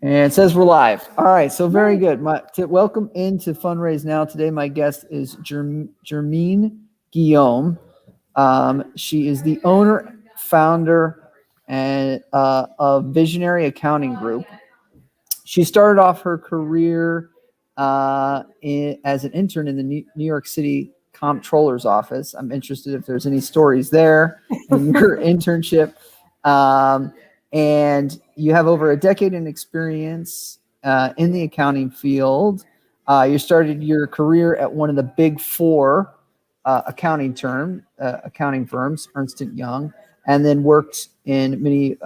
And it says we're live. All right, so very good. Welcome into Fundraise Now. Today, my guest is Germeen Guillaume. She is the owner, founder, and of Visionary Accounting Group. She started off her career as an intern in the New York City Comptroller's office. I'm interested if there's any stories there in your internship. And you have over a decade in experience in the accounting field. You started your career at one of the big four accounting firms, Ernst & Young, and then worked in many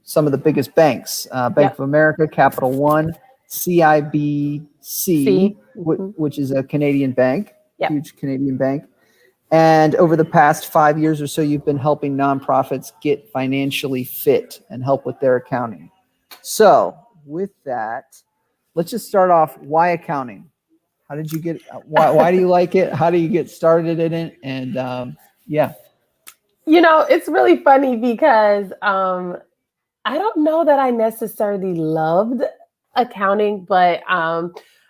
some of the biggest banks, Bank of America, Capital One, CIBC, which is a Canadian bank, huge Canadian bank. And over the past 5 years or so, you've been helping nonprofits get financially fit and help with their accounting. So with that, let's just start off. Why accounting? How did you get, why do you like it? How do you get started in it? And You know, it's really funny because I don't know that I necessarily loved accounting, but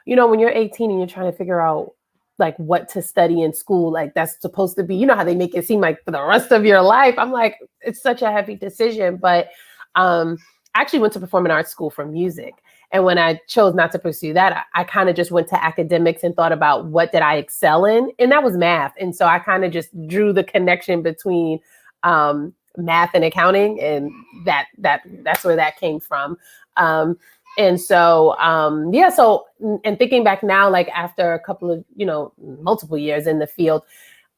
you know, when you're 18 and you're trying to figure out like what to study in school, like that's supposed to be, you know how they make it seem like for the rest of your life. I'm like, it's such a heavy decision. But I actually went to performing arts school for music. And when I chose not to pursue that, I kind of just went to academics and thought about what did I excel in? And that was math. And so I kind of just drew the connection between math and accounting, and that's where that came from. And so, and thinking back now, like after a couple of, multiple years in the field,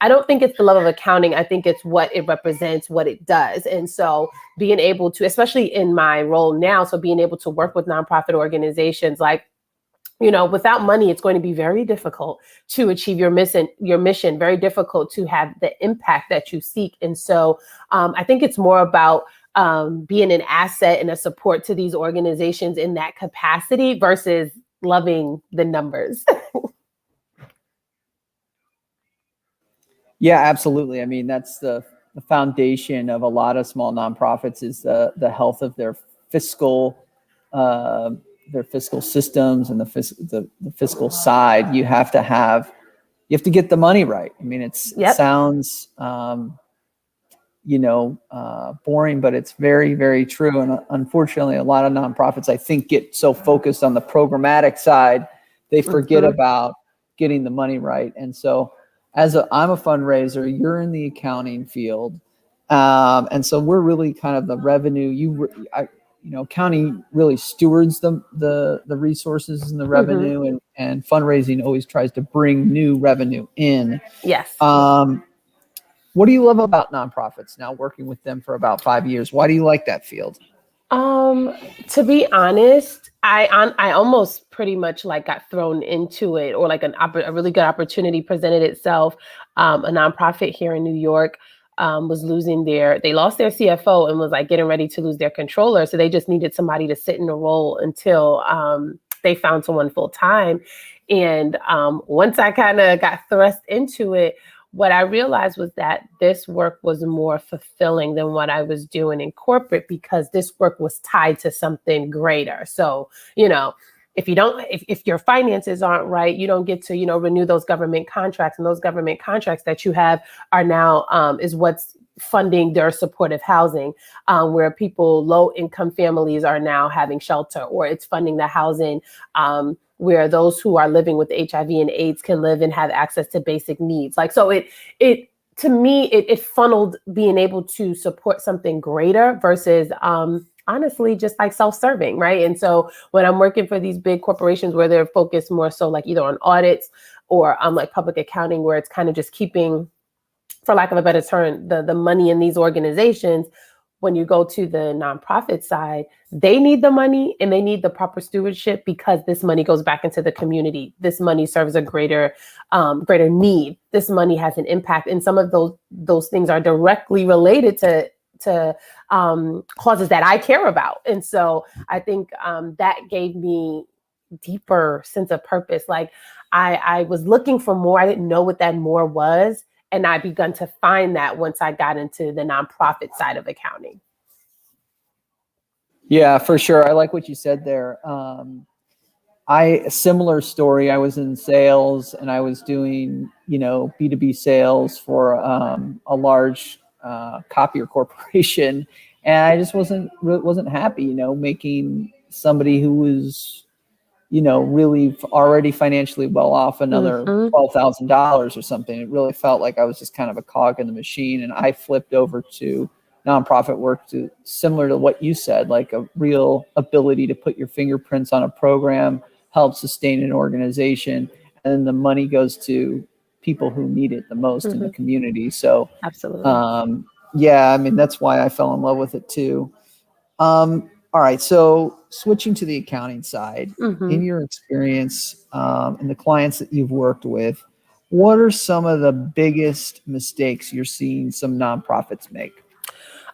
I don't think it's the love of accounting. I think it's what it represents, what it does. And so being able to, especially in my role now, so being able to work with nonprofit organizations, like, without money, it's going to be very difficult to achieve your mission, very difficult to have the impact that you seek. And so I think it's more about being an asset and a support to these organizations in that capacity versus loving the numbers. Yeah, absolutely. I mean, that's the foundation of a lot of small nonprofits is the health of their fiscal systems and the fiscal side. You have to get the money right. I mean, it sounds boring, but it's very, very true. And unfortunately, a lot of nonprofits, I think, get so focused on the programmatic side, they forget about getting the money right. And so I'm a fundraiser, you're in the accounting field. And so we're really kind of the revenue. Accounting really stewards the resources and the revenue, and fundraising always tries to bring new revenue in. Yes. What do you love about nonprofits now, working with them for about 5 years? Why do you like that field? To be honest, I almost pretty much like got thrown into it, or like a really good opportunity presented itself. A nonprofit here in New York was they lost their CFO and was like getting ready to lose their controller. So they just needed somebody to sit in the role until they found someone full time. And once I kind of got thrust into it, what I realized was that this work was more fulfilling than what I was doing in corporate, because this work was tied to something greater. So, if your finances aren't right, you don't get to, renew those government contracts, and those government contracts that you have are now is what's funding their supportive housing, where low income families are now having shelter, or it's funding the housing where those who are living with HIV and AIDS can live and have access to basic needs. Like, so to me, it funneled being able to support something greater versus honestly just like self-serving, right? And so when I'm working for these big corporations where they're focused more so like either on audits or like public accounting, where it's kind of just keeping, for lack of a better term, the money in these organizations, when you go to the nonprofit side, they need the money and they need the proper stewardship, because this money goes back into the community. This money serves a greater need. This money has an impact. And some of those things are directly related to causes that I care about. And so I think that gave me deeper sense of purpose. Like I was looking for more. I didn't know what that more was. And I begun to find that once I got into the nonprofit side of accounting. Yeah, for sure. I like what you said there. Similar story. I was in sales and I was doing, B2B sales for a large copier corporation, and I just wasn't happy, making somebody who was, really already financially well off another Mm-hmm. $12,000 or something. It really felt like I was just kind of a cog in the machine, and I flipped over to nonprofit work, to similar to what you said, like a real ability to put your fingerprints on a program, help sustain an organization, and then the money goes to people who need it the most in the Mm-hmm. community. So, Absolutely. yeah, I mean, that's why I fell in love with it too. All right, so switching to the accounting side, Mm-hmm. in your experience, and the clients that you've worked with, what are some of the biggest mistakes you're seeing some nonprofits make?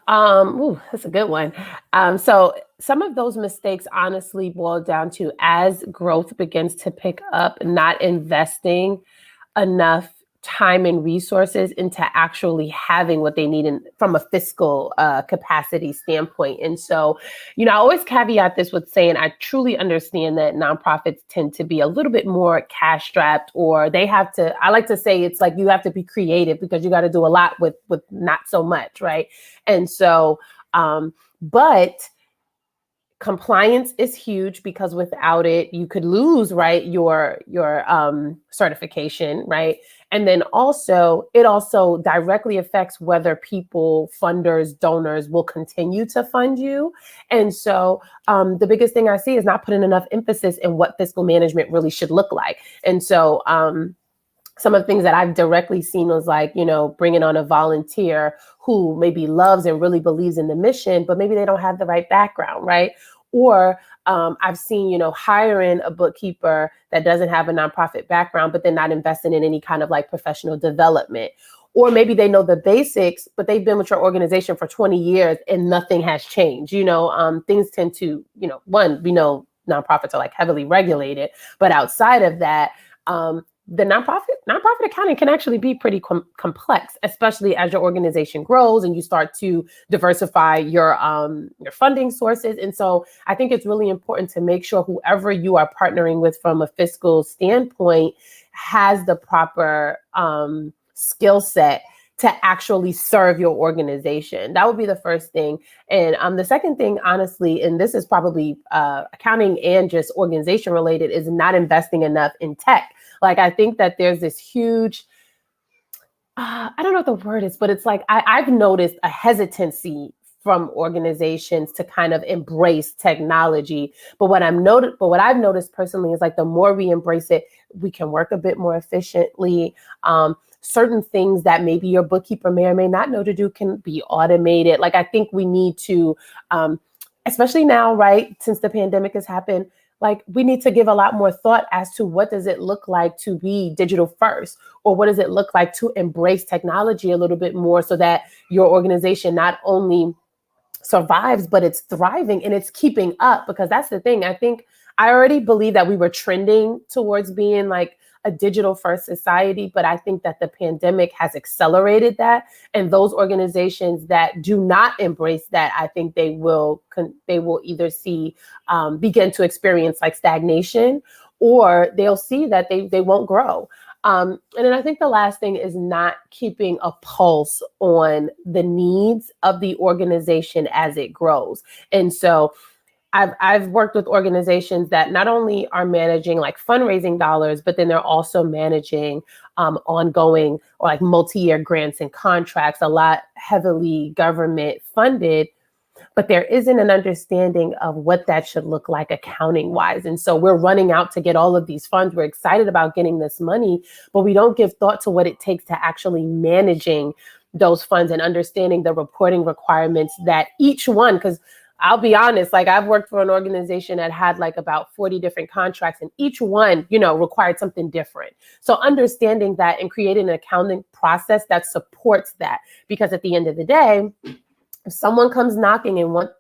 That's a good one. So some of those mistakes honestly boil down to, as growth begins to pick up, not investing enough time and resources into actually having what they need from a fiscal capacity standpoint. And so, I always caveat this with saying I truly understand that nonprofits tend to be a little bit more cash strapped, or they have to, I like to say it's like you have to be creative because you got to do a lot with not so much, right? And so, but compliance is huge, because without it you could lose, right, your certification, right? And then also it also directly affects whether people, funders, donors will continue to fund you. And so the biggest thing I see is not putting enough emphasis in what fiscal management really should look like. And so some of the things that I've directly seen was like, bringing on a volunteer who maybe loves and really believes in the mission, but maybe they don't have the right background, right? Or I've seen, hiring a bookkeeper that doesn't have a nonprofit background, but then not investing in any kind of like professional development. Or maybe they know the basics, but they've been with your organization for 20 years and nothing has changed. Things tend to, one, we know nonprofits are like heavily regulated, but outside of that, the nonprofit accounting can actually be pretty complex, especially as your organization grows and you start to diversify your funding sources. And so I think it's really important to make sure whoever you are partnering with from a fiscal standpoint has the proper skill set to actually serve your organization. That would be the first thing. And the second thing, honestly, and this is probably accounting and just organization related, is not investing enough in tech. Like, I think that there's this huge, I don't know what the word is, but it's like, I've noticed a hesitancy from organizations to kind of embrace technology. But what I've noticed personally is like, the more we embrace it, we can work a bit more efficiently. Certain things that maybe your bookkeeper may or may not know to do can be automated. Like, I think we need to, especially now, right, since the pandemic has happened, like, we need to give a lot more thought as to what does it look like to be digital first, or what does it look like to embrace technology a little bit more, so that your organization not only survives, but it's thriving and it's keeping up. Because that's the thing. I think I already believe that we were trending towards being like a digital first society, but I think that the pandemic has accelerated that. And those organizations that do not embrace that, I think they will either see begin to experience like stagnation, or they'll see that they won't grow. And then I think the last thing is not keeping a pulse on the needs of the organization as it grows. And so I've worked with organizations that not only are managing like fundraising dollars, but then they're also managing ongoing or like multi-year grants and contracts, a lot heavily government funded, but there isn't an understanding of what that should look like accounting wise. And so we're running out to get all of these funds. We're excited about getting this money, but we don't give thought to what it takes to actually managing those funds and understanding the reporting requirements that each one, because I'll be honest, like, I've worked for an organization that had like about 40 different contracts, and each one, required something different. So understanding that and creating an accounting process that supports that, because at the end of the day, if someone comes knocking and wants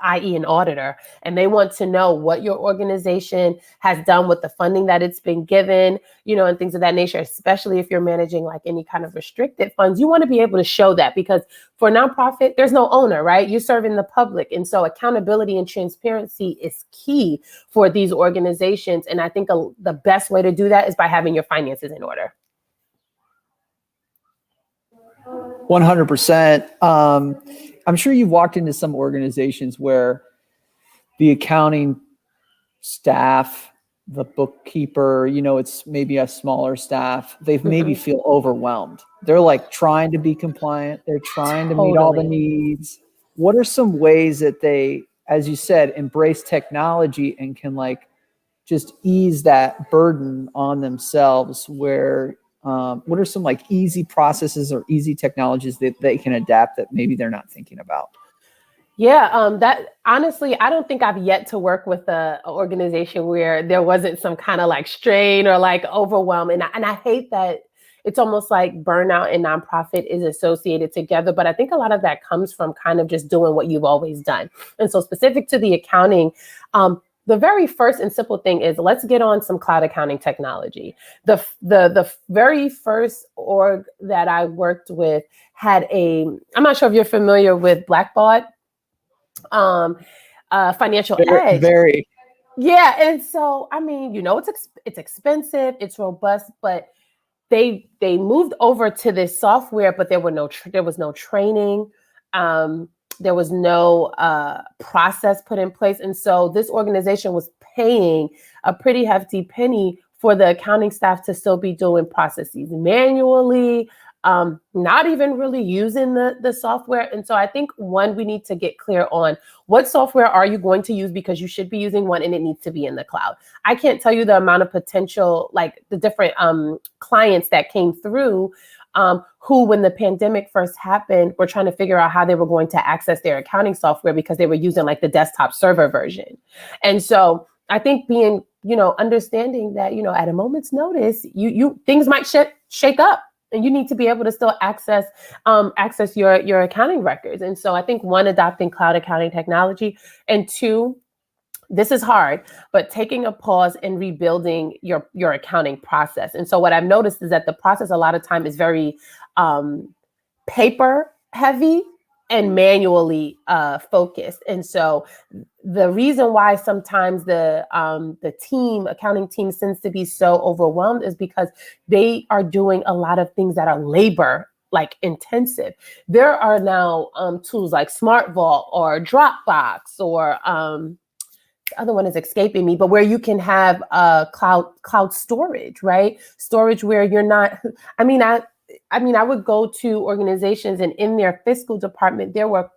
i.e. an auditor, and they want to know what your organization has done with the funding that it's been given, and things of that nature, especially if you're managing like any kind of restricted funds. You want to be able to show that, because for a nonprofit, there's no owner, right? You're serving the public. And so accountability and transparency is key for these organizations. And I think the best way to do that is by having your finances in order. 100%. I'm sure you've walked into some organizations where the accounting staff, the bookkeeper, it's maybe a smaller staff. They maybe feel overwhelmed. They're like trying to be compliant. They're trying to meet all the needs. What are some ways that they, as you said, embrace technology and can like just ease that burden on themselves? Where what are some like easy processes or easy technologies that they can adapt that maybe they're not thinking about? Yeah, that honestly, I don't think I've yet to work with an organization where there wasn't some kind of like strain or like overwhelm. And I hate that it's almost like burnout and nonprofit is associated together. But I think a lot of that comes from kind of just doing what you've always done. And so specific to the accounting, the very first and simple thing is let's get on some cloud accounting technology. The very first org that I worked with had I'm not sure if you're familiar with Blackbaud. Financial Edge. Very. Yeah. And so, I mean, it's expensive, it's robust, but they moved over to this software, but there was no training. There was no process put in place. And so this organization was paying a pretty hefty penny for the accounting staff to still be doing processes manually, not even really using the software. And so I think, one, we need to get clear on what software are you going to use, because you should be using one and it needs to be in the cloud. I can't tell you the amount of potential, like the different clients that came through who, when the pandemic first happened, were trying to figure out how they were going to access their accounting software because they were using like the desktop server version. And so I think being, understanding that, at a moment's notice, you things might shake up. And you need to be able to still access your accounting records. And so I think, one, adopting cloud accounting technology, and two, this is hard, but taking a pause and rebuilding your accounting process. And so what I've noticed is that the process a lot of time is very paper heavy and manually focused. And so the reason why sometimes the accounting team seems to be so overwhelmed is because they are doing a lot of things that are labor like intensive. There are now tools like Smart Vault or Dropbox or the other one is escaping me, but where you can have cloud storage, right? Storage where you're not, I would go to organizations, and in their fiscal department, there were,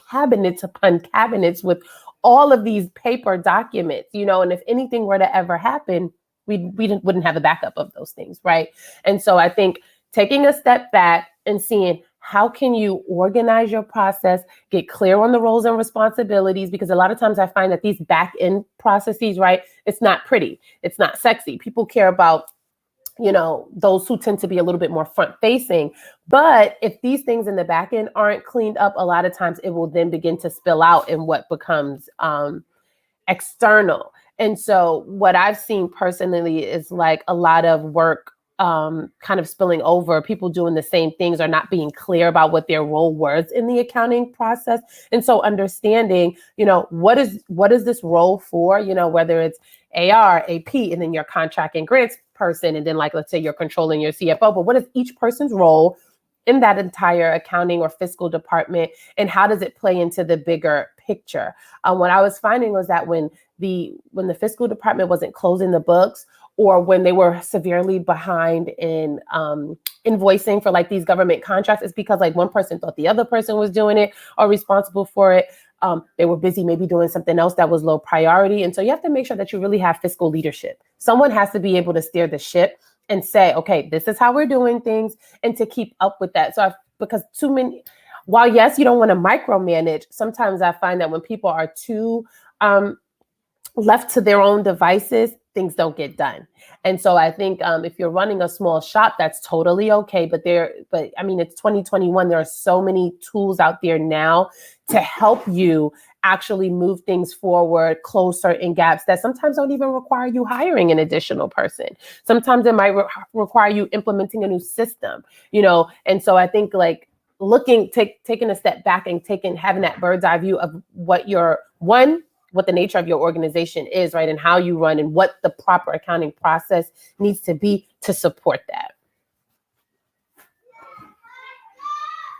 cabinets upon cabinets with all of these paper documents, and if anything were to ever happen, we wouldn't have a backup of those things, right? And so I think taking a step back and seeing how can you organize your process, get clear on the roles and responsibilities, because a lot of times I find that these back end processes, right, it's not pretty, it's not sexy. People care about those who tend to be a little bit more front facing. But if these things in the back end aren't cleaned up, a lot of times it will then begin to spill out in what becomes external. And so what I've seen personally is like a lot of work kind of spilling over, people doing the same things or not being clear about what their role was in the accounting process. And so understanding, what is this role for, whether it's AR, AP, and then your contract and grants person, and then like, let's say you're controlling your CFO, but what is each person's role in that entire accounting or fiscal department, and how does it play into the bigger picture? What I was finding was that when the fiscal department wasn't closing the books, or when they were severely behind in invoicing for like these government contracts, it's because like one person thought the other person was doing it or responsible for it. They were busy maybe doing something else that was low priority. And so you have to make sure that you really have fiscal leadership. Someone has to be able to steer the ship and say, okay, this is how we're doing things, and to keep up with that. So because too many, while yes, you don't want to micromanage, sometimes I find that when people are too left to their own devices, things don't get done. And so I think if you're running a small shop, that's totally okay. But it's 2021. There are so many tools out there now to help you actually move things forward, close certain gaps that sometimes don't even require you hiring an additional person. Sometimes it might require you implementing a new system, and so I think like taking a step back and having that bird's eye view of what the nature of your organization is, right? And how you run and what the proper accounting process needs to be to support that.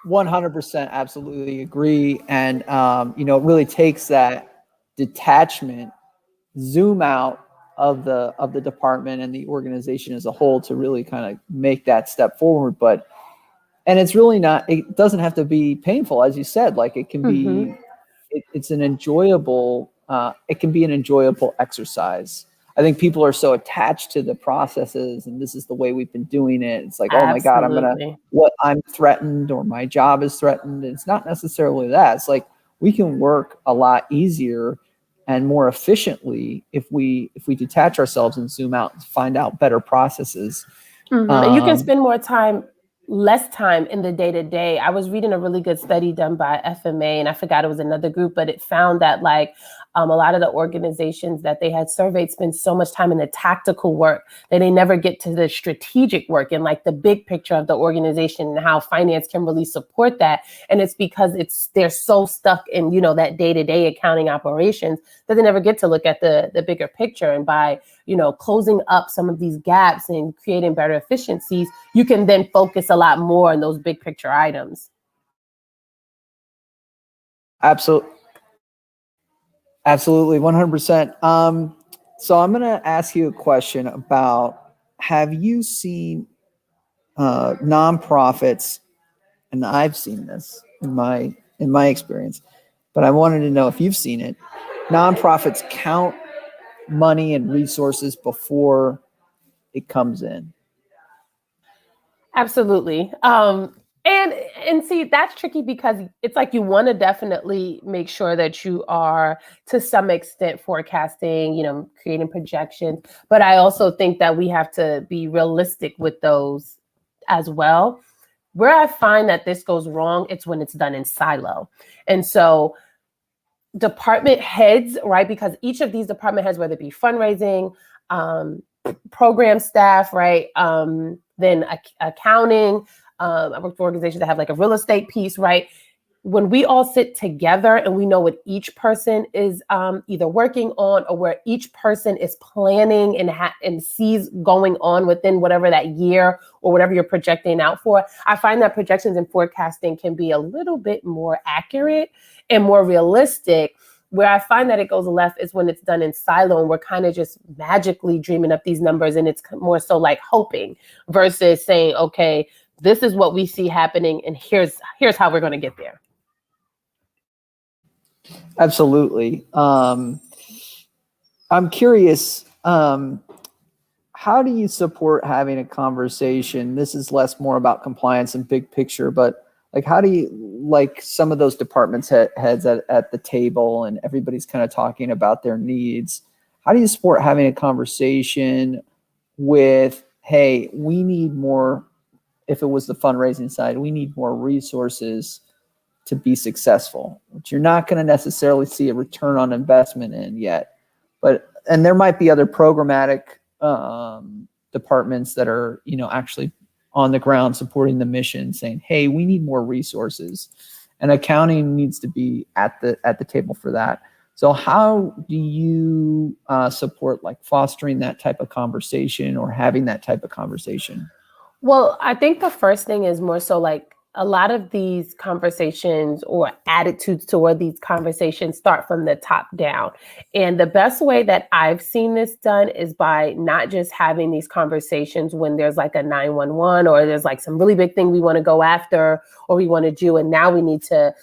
100% absolutely agree. And, it really takes that detachment, zoom out of the department and the organization as a whole to really kind of make that step forward. And it's really not, it doesn't have to be painful, as you said, like it can be, it's an enjoyable, it can be an enjoyable exercise. I think people are so attached to the processes and this is the way we've been doing it. It's like, oh my God, I'm threatened or my job is threatened. It's not necessarily that. It's like we can work a lot easier and more efficiently if we detach ourselves and zoom out and find out better processes. And you can spend less time in the day-to-day. I was reading a really good study done by FMA, and I forgot it was another group, but it found that like a lot of the organizations that they had surveyed spend so much time in the tactical work that they never get to the strategic work and like the big picture of the organization and how finance can really support that. And it's because they're so stuck in, that day-to-day accounting operations that they never get to look at the bigger picture. And by, closing up some of these gaps and creating better efficiencies, you can then focus a lot more on those big picture items. Absolutely. 100%. So I'm going to ask you a question about, have you seen nonprofits, and I've seen this in my experience, but I wanted to know if you've seen it, nonprofits count money and resources before it comes in? Absolutely. And see, that's tricky because it's like you want to definitely make sure that you are to some extent forecasting, creating projections. But I also think that we have to be realistic with those as well. Where I find that this goes wrong, it's when it's done in silo. And so department heads, right? Because each of these department heads, whether it be fundraising, program staff, right? Then accounting. I work for organizations that have like a real estate piece, right? When we all sit together and we know what each person is either working on or where each person is planning and sees going on within whatever that year or whatever you're projecting out for, I find that projections and forecasting can be a little bit more accurate and more realistic. Where I find that it goes left is when it's done in silo and we're kind of just magically dreaming up these numbers and it's more so like hoping versus saying, okay, this is what we see happening and here's how we're going to get there. Absolutely. I'm curious, how do you support having a conversation? This is more about compliance and big picture, but like, how do you, like some of those departments heads at the table and everybody's kind of talking about their needs. How do you support having a conversation with, hey, we need more, if it was the fundraising side, we need more resources to be successful, which you're not going to necessarily see a return on investment in yet. And there might be other programmatic departments that are, actually on the ground supporting the mission, saying, hey, we need more resources. And accounting needs to be at the table for that. So how do you support like fostering that type of conversation or having that type of conversation? Well, I think the first thing is more so like a lot of these conversations or attitudes toward these conversations start from the top down. And the best way that I've seen this done is by not just having these conversations when there's like a 911 or there's like some really big thing we want to go after or we want to do. And now we need to,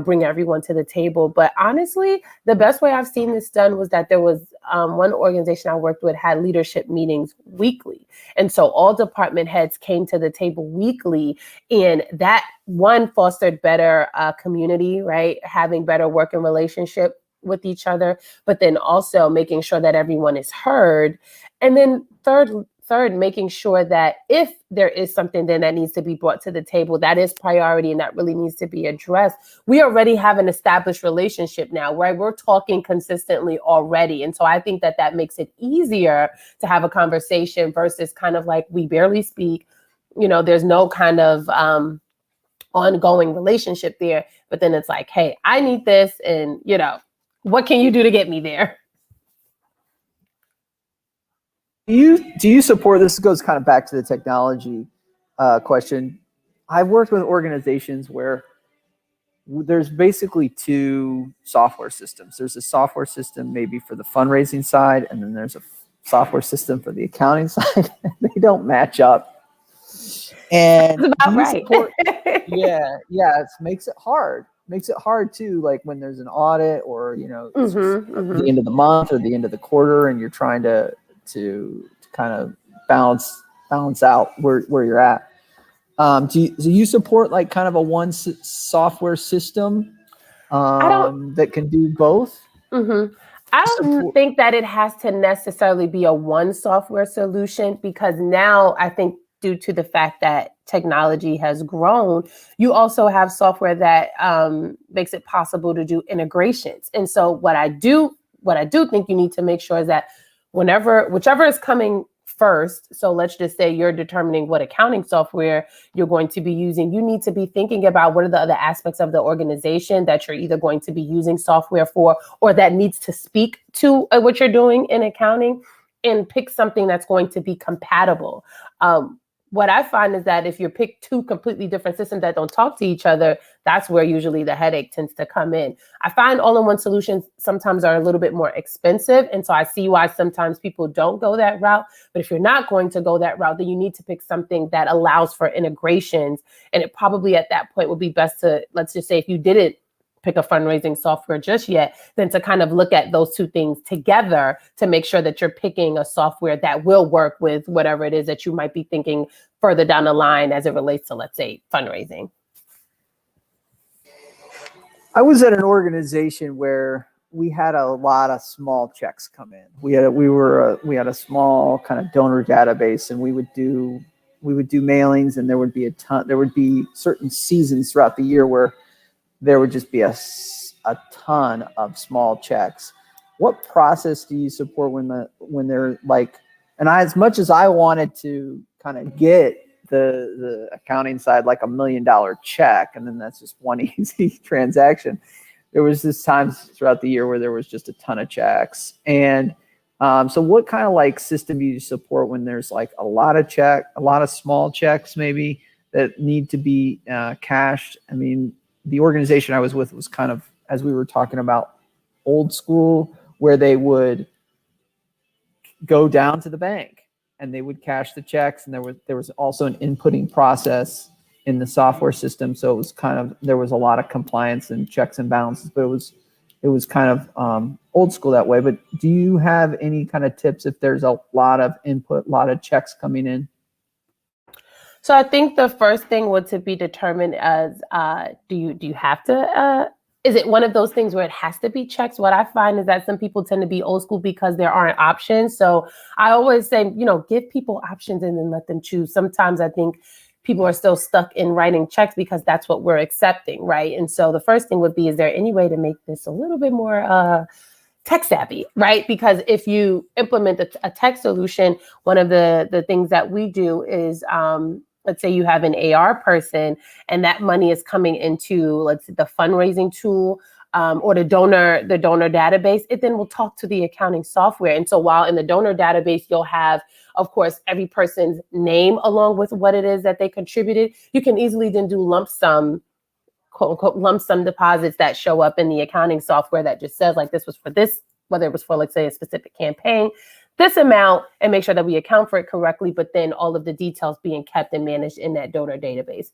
bring everyone to the table. But honestly, the best way I've seen this done was that there was one organization I worked with had leadership meetings weekly. And so all department heads came to the table weekly, and that one fostered better community, right? Having better working relationship with each other, but then also making sure that everyone is heard. And then third, making sure that if there is something then that needs to be brought to the table, that is priority and that really needs to be addressed. We already have an established relationship now, right? We're talking consistently already. And so I think that that makes it easier to have a conversation versus kind of like we barely speak, there's no kind of ongoing relationship there. But then it's like, hey, I need this. And, what can you do to get me there? Do you support, this goes kind of back to the technology question. I've worked with organizations where there's basically two software systems. There's a software system maybe for the fundraising side, and then there's a software system for the accounting side. They don't match up. And that's about right. It makes it hard. Makes it hard too, like when there's an audit or the end of the month or the end of the quarter, and you're trying to kind of balance out where you're at. Do you support like kind of a one software system that can do both? I don't think that it has to necessarily be a one software solution, because now I think due to the fact that technology has grown, you also have software that makes it possible to do integrations. And so what I do think you need to make sure is that whichever is coming first, so let's just say you're determining what accounting software you're going to be using, you need to be thinking about what are the other aspects of the organization that you're either going to be using software for or that needs to speak to what you're doing in accounting, and pick something that's going to be compatible. What I find is that if you pick two completely different systems that don't talk to each other, that's where usually the headache tends to come in. I find all-in-one solutions sometimes are a little bit more expensive. And so I see why sometimes people don't go that route. But if you're not going to go that route, then you need to pick something that allows for integrations. And it probably at that point would be best to, let's just say if you didn't pick a fundraising software just yet, then to kind of look at those two things together to make sure that you're picking a software that will work with whatever it is that you might be thinking further down the line as it relates to, let's say, fundraising. I was at an organization where we had a lot of small checks come in. We had a small kind of donor database, and we would do mailings, and there would be certain seasons throughout the year where there would just be a ton of small checks. What process do you support when they're like, and as much as I wanted to kind of get the accounting side like $1 million check, and then that's just one easy transaction, there was this times throughout the year where there was just a ton of checks. And so what kind of like system do you support when there's like a lot of small checks maybe that need to be cashed? I mean, the organization I was with was kind of, as we were talking about, old school, where they would go down to the bank and they would cash the checks, and there was also an inputting process in the software system. So it was kind of, there was a lot of compliance and checks and balances, but it was kind of old school that way. But do you have any kind of tips if there's a lot of input, a lot of checks coming in? So I think the first thing would to be determined as, do you have to, is it one of those things where it has to be checks? What I find is that some people tend to be old school because there aren't options. So I always say, give people options and then let them choose. Sometimes I think people are still stuck in writing checks because that's what we're accepting, right? And so the first thing would be, is there any way to make this a little bit more tech savvy, right? Because if you implement a tech solution, one of the things that we do is, let's say you have an AR person and that money is coming into, let's say, the fundraising tool or the donor database, it then will talk to the accounting software. And so while in the donor database, you'll have, of course, every person's name along with what it is that they contributed, you can easily then do lump sum, quote unquote, lump sum deposits that show up in the accounting software that just says like, this was for this, whether it was for, let's say, a specific campaign, this amount, and make sure that we account for it correctly, but then all of the details being kept and managed in that donor database.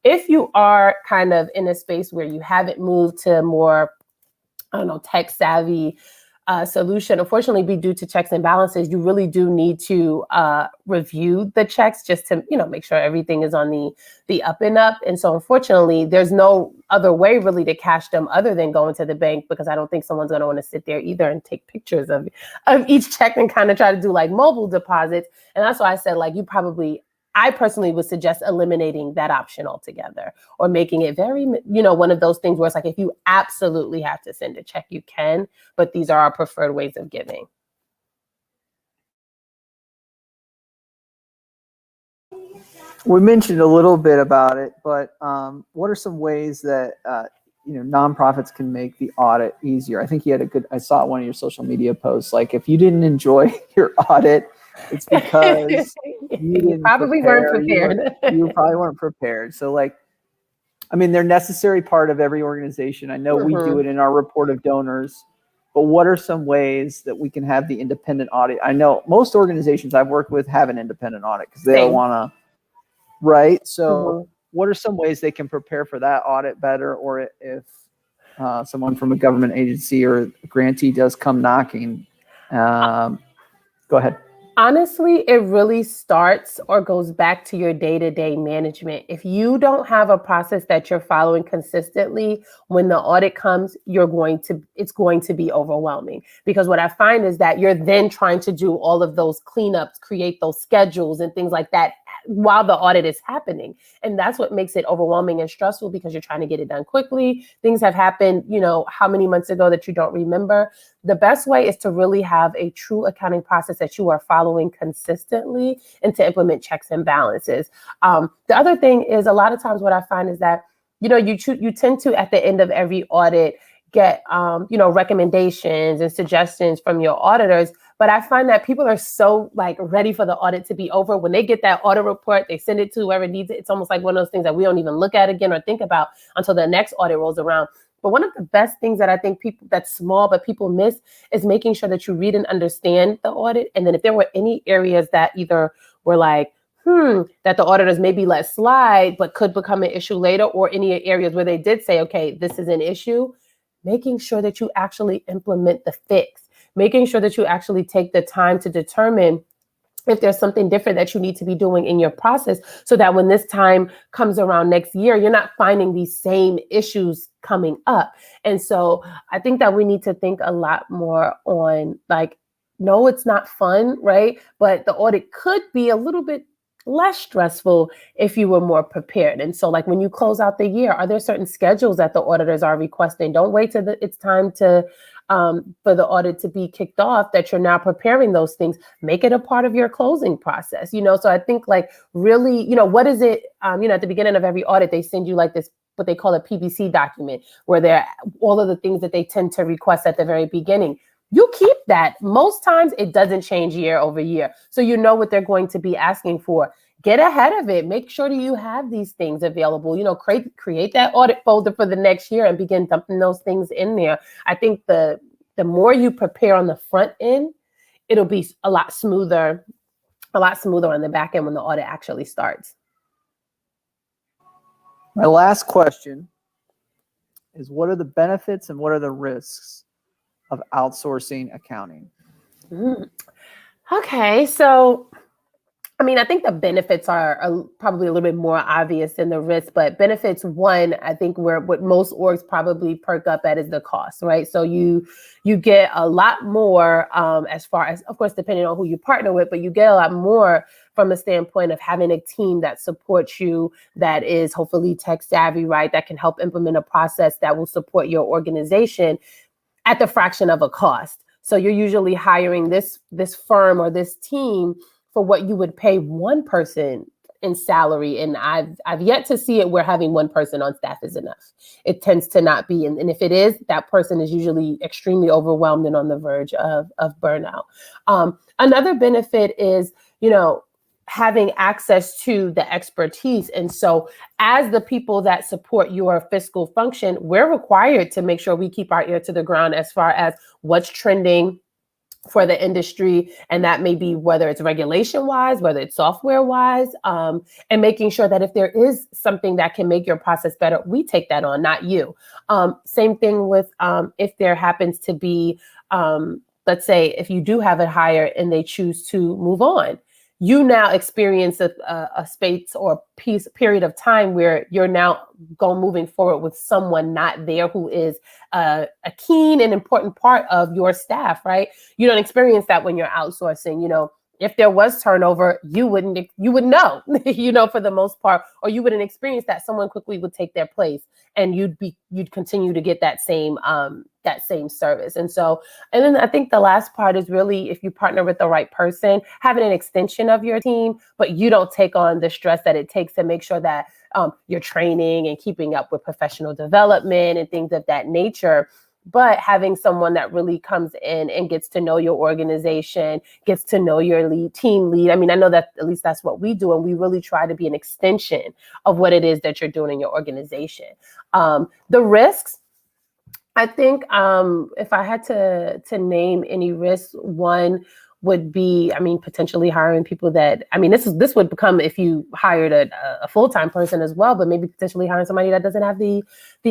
If you are kind of in a space where you haven't moved to more, tech savvy solution, unfortunately, be due to checks and balances. You really do need to review the checks just to, make sure everything is on the up and up. And so unfortunately, there's no other way really to cash them other than going to the bank, because I don't think someone's going to want to sit there either and take pictures of each check and kind of try to do like mobile deposits. And that's why I said, like, I personally would suggest eliminating that option altogether, or making it very, one of those things where it's like, if you absolutely have to send a check, you can, but these are our preferred ways of giving. We mentioned a little bit about it, but what are some ways that nonprofits can make the audit easier? I think you had I saw one of your social media posts, like, if you didn't enjoy your audit, it's because you probably weren't prepared. You probably weren't prepared. So, like, I mean, they're a necessary part of every organization. I know we do it in our report of donors, but what are some ways that we can have the independent audit? I know most organizations I've worked with have an independent audit because they don't want to, right? So what are some ways they can prepare for that audit better? Or if someone from a government agency or a grantee does come knocking, go ahead. Honestly, it really starts or goes back to your day-to-day management. If you don't have a process that you're following consistently, when the audit comes, it's going to be overwhelming. Because what I find is that you're then trying to do all of those cleanups, create those schedules and things like that while the audit is happening. And that's what makes it overwhelming and stressful, because you're trying to get it done quickly. Things have happened, how many months ago that you don't remember. The best way is to really have a true accounting process that you are following consistently, and to implement checks and balances. The other thing is, a lot of times what I find is that, you tend to, at the end of every audit, get, recommendations and suggestions from your auditors. But I find that people are so ready for the audit to be over. When they get that audit report, they send it to whoever needs it. It's almost like one of those things that we don't even look at again or think about until the next audit rolls around. But one of the best things that I think that's small, but people miss, is making sure that you read and understand the audit. And then if there were any areas that either were that the auditors maybe let slide, but could become an issue later, or any areas where they did say, okay, this is an issue, making sure that you actually implement the fix, making sure that you actually take the time to determine if there's something different that you need to be doing in your process, so that when this time comes around next year, you're not finding these same issues coming up. And so I think that we need to think a lot more on no, it's not fun, right? But the audit could be a little bit less stressful if you were more prepared. And so when you close out the year, are there certain schedules that the auditors are requesting? Don't wait till it's time to for the audit to be kicked off, that you're now preparing those things. Make it a part of your closing process, so I think really, what is it, at the beginning of every audit, they send you this, what they call a PBC document, where they're all of the things that they tend to request at the very beginning. You keep that. Most times it doesn't change year over year. So you know what they're going to be asking for. Get ahead of it. Make sure that you have these things available. Create that audit folder for the next year and begin dumping those things in there. I think the more you prepare on the front end, it'll be a lot smoother on the back end when the audit actually starts. My last question is, what are the benefits and what are the risks of outsourcing accounting? Okay, so I think the benefits are probably a little bit more obvious than the risk, but benefits, one, I think what most orgs probably perk up at is the cost, right? So you get a lot more as far as, of course, depending on who you partner with, but you get a lot more from a standpoint of having a team that supports you, that is hopefully tech savvy, right? That can help implement a process that will support your organization at the fraction of a cost. So you're usually hiring this firm or this team for what you would pay one person in salary. And I've yet to see it where having one person on staff is enough. It tends to not be. And if it is, that person is usually extremely overwhelmed and on the verge of burnout. Another benefit is, having access to the expertise. And so as the people that support your fiscal function, we're required to make sure we keep our ear to the ground as far as what's trending for the industry. And that may be whether it's regulation wise, whether it's software wise, and making sure that if there is something that can make your process better, we take that on, not you. Same thing with if there happens to be let's say if you do have it hire and they choose to move on, you now experience a space or period of time where you're now moving forward with someone not there who is a keen and important part of your staff, right? You don't experience that when you're outsourcing. If there was turnover, you wouldn't know, for the most part, or you wouldn't experience that someone quickly would take their place, and you'd continue to get that same service. And then I think the last part is really, if you partner with the right person, having an extension of your team, but you don't take on the stress that it takes to make sure that you're training and keeping up with professional development and things of that nature. But having someone that really comes in and gets to know your organization, gets to know your team lead. I mean, I know that at least that's what we do. And we really try to be an extension of what it is that you're doing in your organization. The risks, I think if I had to name any risks, one would be, potentially hiring people that, this would become if you hired a full-time person as well, but maybe potentially hiring somebody that doesn't have the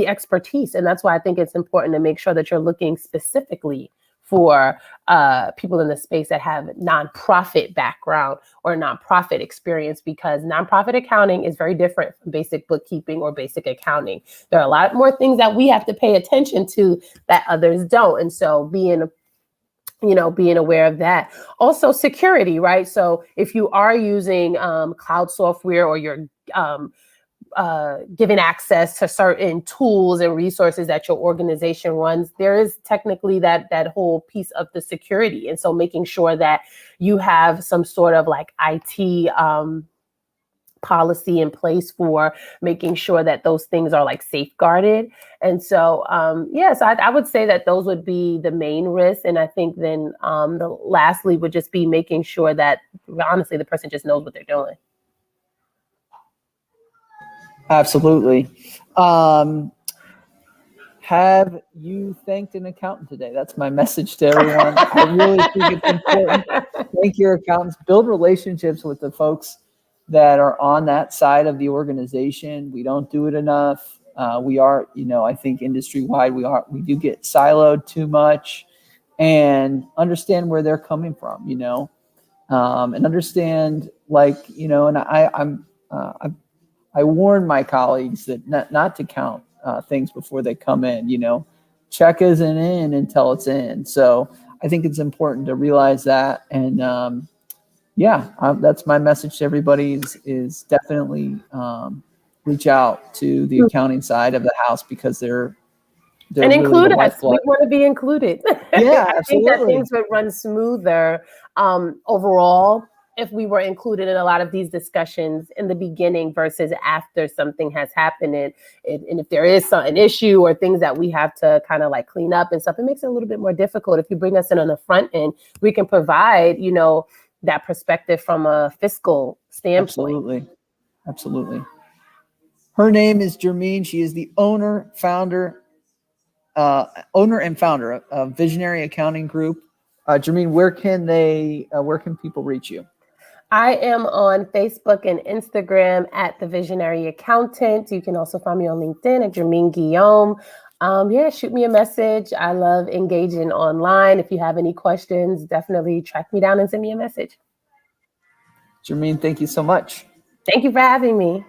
expertise. And that's why I think it's important to make sure that you're looking specifically for people in the space that have nonprofit background or nonprofit experience, because nonprofit accounting is very different from basic bookkeeping or basic accounting. There are a lot more things that we have to pay attention to that others don't. And so being aware of that. Also security, right? So if you are using cloud software, or you're given access to certain tools and resources that your organization runs, there is technically that whole piece of the security. And so making sure that you have some sort of like IT policy in place for making sure that those things are like safeguarded. And so, so I would say that those would be the main risks. And I think then lastly would just be making sure that honestly, the person just knows what they're doing. Absolutely. Have you thanked an accountant today? That's my message to everyone. I really think it's important. Thank your accountants. Build relationships with the folks that are on that side of the organization. We don't do it enough. We are, I think industry-wide, we do get siloed too much, and understand where they're coming from, and understand, and I warn my colleagues that not to count things before they come in. Check isn't in until it's in. So I think it's important to realize that. And that's my message to everybody is definitely reach out to the accounting side of the house, because they're and really include us. We want to be included. Yeah, I think that things would run smoother overall if we were included in a lot of these discussions in the beginning versus after something has happened. And if there is an issue or things that we have to kind of like clean up and stuff, it makes it a little bit more difficult. If you bring us in on the front end, we can provide, that perspective from a fiscal standpoint. Absolutely. Her name is Germeen. She is the owner and founder of Visionary Accounting Group. Germeen, where can people reach you? I am on Facebook and Instagram at The Visionary Accountant. You can also find me on LinkedIn at Germeen Guillaume. Shoot me a message. I love engaging online. If you have any questions, definitely track me down and send me a message. Germeen, thank you so much. Thank you for having me.